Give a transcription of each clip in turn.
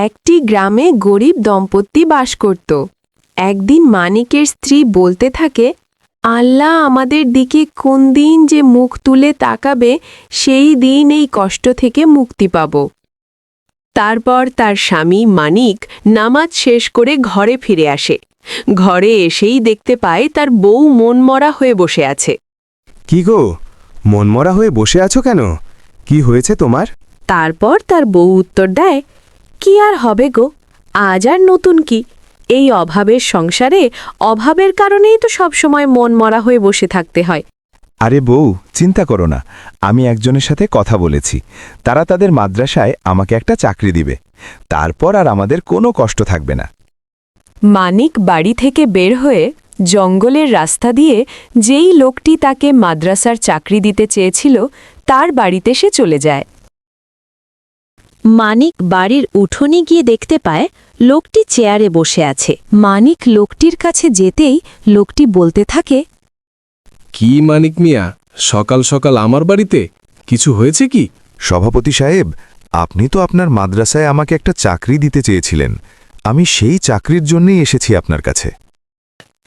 একটি গ্রামে গরিব দম্পতি বাস করত। একদিন মানিকের স্ত্রী বলতে থাকে, আল্লাহ আমাদের দিকে কোন দিন যে মুখ তুলে তাকাবে সেই দিন এই কষ্ট থেকে মুক্তি পাব। তারপর তার স্বামী মানিক নামাজ শেষ করে ঘরে ফিরে আসে। ঘরে এসেই দেখতে পায় তার বউ মনমরা হয়ে বসে আছে। কি গো, মনমরা হয়ে বসে আছো কেন? কি হয়েছে তোমার? তারপর তার বউ উত্তর দেয়, কি আর হবে গো, আজ আর নতুন কি, এই অভাবের সংসারে অভাবের কারণেই তো সবসময় মনমরা হয়ে বসে থাকতে হয়। আরে বউ, চিন্তা করো না, আমি একজনের সাথে কথা বলেছি। তারা তাদের মাদ্রাসায় আমাকে একটা চাকরি দিবে। তারপর আর আমাদের কোনো কষ্ট থাকবে না। মানিক বাড়ি থেকে বের হয়ে জঙ্গলের রাস্তা দিয়ে যেই লোকটি তাকে মাদ্রাসার চাকরি দিতে চেয়েছিল তার বাড়িতে সে চলে যায়। মানিক বাড়ির উঠোনে গিয়ে দেখতে পায় লোকটি চেয়ারে বসে আছে। মানিক লোকটির কাছে যেতেই লোকটি বলতে থাকে, কি মানিক মিয়া, সকাল সকাল আমার বাড়িতে কিছু হয়েছে কি? সভাপতি সাহেব, আপনি তো আপনার মাদ্রাসায় আমাকে একটা চাকরি দিতে চেয়েছিলেন। আমি সেই চাকরির জন্যই এসেছি আপনার কাছে।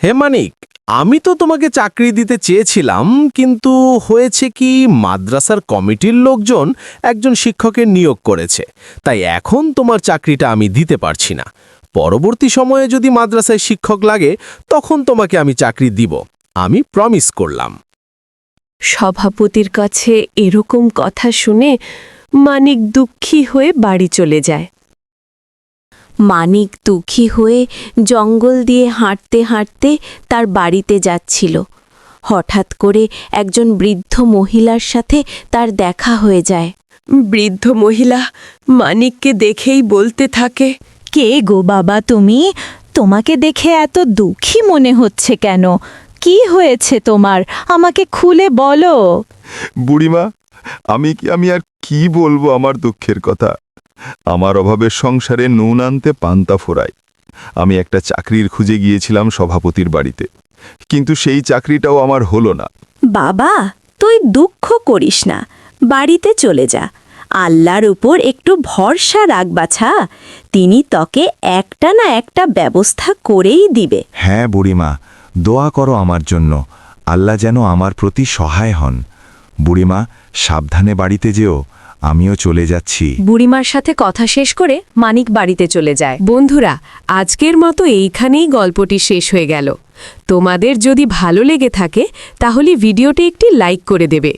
হে মানিক, আমি তো তোমাকে চাকরি দিতে চেয়েছিলাম, কিন্তু হয়েছে কি, মাদ্রাসার কমিটির লোকজন একজন শিক্ষকের নিয়োগ করেছে, তাই এখন তোমার চাকরিটা আমি দিতে পারছি না। পরবর্তী সময়ে যদি মাদ্রাসায় শিক্ষক লাগে তখন তোমাকে আমি চাকরি দিব, আমি প্রমিস করলাম। সভাপতির কাছে এরকম কথা শুনে মানিক দুঃখী হয়ে বাড়ি চলে যায়। মানিক দুঃখী হয়ে জঙ্গল দিয়ে হাঁটতে হাঁটতে তার বাড়িতে যাচ্ছিল। হঠাৎ করে একজন বৃদ্ধ মহিলার সাথে তার দেখা হয়ে যায়। বৃদ্ধ মহিলা মানিককে দেখেই বলতে থাকে, কে গো বাবা তুমি? তোমাকে দেখে এত দুঃখী মনে হচ্ছে কেন? কি হয়েছে তোমার? আমাকে খুলে বলো। বুড়িমা, আমি আর কি বলবো আমার দুঃখের কথা। আমার অভাবের সংসারে নুন আনতে পান্তা ফোরায়। আমি একটা চাকরির খুঁজে গিয়েছিলাম সভাপতির বাড়িতে, কিন্তু সেই চাকরিটাও আমার হলো না। বাবা, তুই দুঃখ করিস না, বাড়িতে চলে যা। আল্লাহর উপর একটু ভরসা রাখ বাছা, তিনি তোকে একটা না একটা ব্যবস্থা করেই দিবে। হ্যাঁ বুড়িমা, দোয়া করো আমার জন্য, আল্লাহ যেন আমার প্রতি সহায় হন। বুড়িমা, সাবধানে বাড়িতে যেও, আমিও চলে যাচ্ছি। বুড়িমার সাথে কথা শেষ করে মানিক বাড়িতে চলে যায়। বন্ধুরা, আজকের মতো এইখানেই গল্পটি শেষ হয়ে গেল। তোমাদের যদি ভালো লেগে থাকে তাহলে ভিডিওটি একটি লাইক করে দেবে।